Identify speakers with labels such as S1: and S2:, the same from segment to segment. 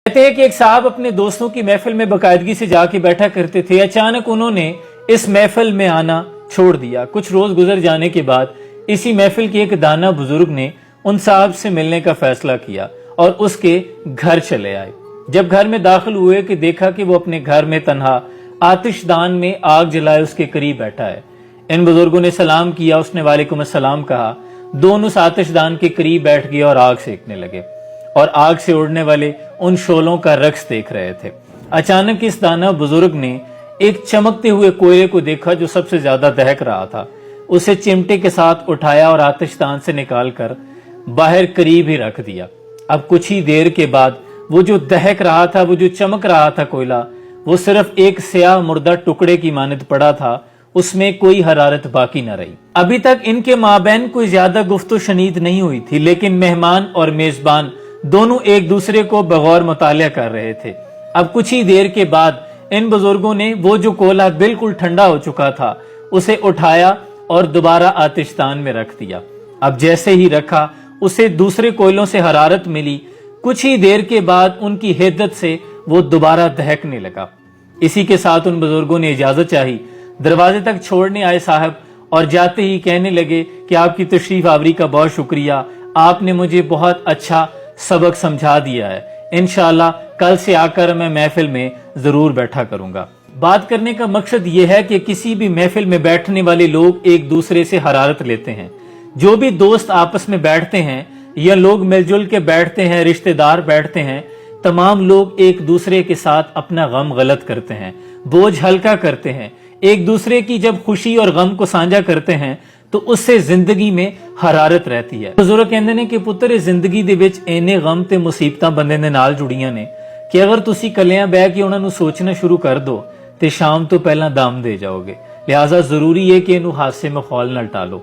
S1: کہتے ہیں کہ ایک صاحب اپنے دوستوں کی محفل میں باقاعدگی سے جا کے بیٹھا کرتے تھے. اچانک انہوں نے اس محفل میں آنا چھوڑ دیا. کچھ روز گزر جانے کے بعد اسی محفل کے ایک دانا بزرگ نے ان صاحب سے ملنے کا فیصلہ کیا اور اس کے گھر چلے آئے. جب گھر میں داخل ہوئے کہ دیکھا کہ وہ اپنے گھر میں تنہا آتش دان میں آگ جلائے اس کے قریب بیٹھا ہے. ان بزرگوں نے سلام کیا, اس نے وعلیکم السلام کہا. دونوں اس آتش دان کے قریب بیٹھ گئے اور آگ سیکنے لگے اور آگ سے اڑنے والے ان شعلوں کا رقص دیکھ رہے تھے. اچانک اس دانا بزرگ نے ایک چمکتے ہوئے کوئلے کو دیکھا جو سب سے زیادہ دہک رہا تھا. اسے چمٹے کے ساتھ اٹھایا اور آتش دان سے نکال کر باہر قریب ہی رکھ دیا. اب کچھ ہی دیر کے بعد وہ جو دہک رہا تھا, وہ جو چمک رہا تھا کوئلہ, وہ صرف ایک سیاہ مردہ ٹکڑے کی مانند پڑا تھا. اس میں کوئی حرارت باقی نہ رہی. ابھی تک ان کے مابین کوئی زیادہ گفت و شنید نہیں ہوئی تھی, لیکن مہمان اور میزبان دونوں ایک دوسرے کو بغور مطالعہ کر رہے تھے. اب کچھ ہی دیر کے بعد ان بزرگوں نے وہ جو کوئلہ بالکل ٹھنڈا ہو چکا تھا اسے اٹھایا اور دوبارہ آتش دان میں رکھ دیا. اب جیسے ہی رکھا اسے دوسرے کوئلوں سے حرارت ملی. کچھ ہی دیر کے بعد ان کی حدت سے وہ دوبارہ دہکنے لگا. اسی کے ساتھ ان بزرگوں نے اجازت چاہی. دروازے تک چھوڑنے آئے صاحب اور جاتے ہی کہنے لگے کہ آپ کی تشریف آوری کا بہت شکریہ, آپ نے مجھے بہت اچھا سبق سمجھا دیا ہے. انشاءاللہ کل سے آ کر میں محفل میں ضرور بیٹھا کروں گا. بات کرنے کا مقصد یہ ہے کہ کسی بھی محفل میں بیٹھنے والے لوگ ایک دوسرے سے حرارت لیتے ہیں. جو بھی دوست آپس میں بیٹھتے ہیں یا لوگ مل جل کے بیٹھتے ہیں, رشتہ دار بیٹھتے ہیں, تمام لوگ ایک دوسرے کے ساتھ اپنا غم غلط کرتے ہیں, بوجھ ہلکا کرتے ہیں. ایک دوسرے کی جب خوشی اور غم کو سانجھا کرتے ہیں تو اس سے زندگی میں حرارت رہتی ہے. بزرگ کہندے نے کہ پتر زندگی دے وچ اینے غم تے مصیبتاں بندے دے نال جڑیاں نے کہ اگر تسی کلیاں بیٹھ کے انہاں نوں سوچنا شروع کر دو تے شام تو پہلا دم دے جاؤ گے. لہٰذا ضروری ہے کہ انہوں حادثے میں خول نہ ٹالو.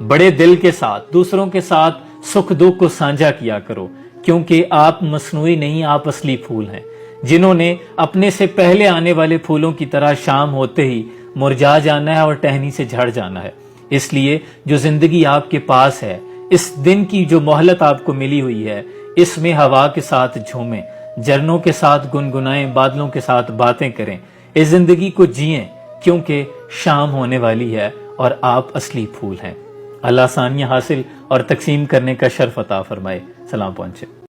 S1: بڑے دل کے ساتھ دوسروں کے ساتھ سکھ دکھ کو سانجھا کیا کرو, کیونکہ آپ مصنوعی نہیں, آپ اصلی پھول ہیں جنہوں نے اپنے سے پہلے آنے والے پھولوں کی طرح شام ہوتے ہی مرجھا جانا ہے اور ٹہنی سے جھڑ جانا ہے. اس لیے جو زندگی آپ کے پاس ہے, اس دن کی جو مہلت آپ کو ملی ہوئی ہے, اس میں ہوا کے ساتھ جھومیں, جھرنوں کے ساتھ گنگنائیں, بادلوں کے ساتھ باتیں کریں. اس زندگی کو جئیں کیونکہ شام ہونے والی ہے اور آپ اصلی پھول ہیں. اللہ آسانیاں حاصل اور تقسیم کرنے کا شرف عطا فرمائے. سلام پہنچے.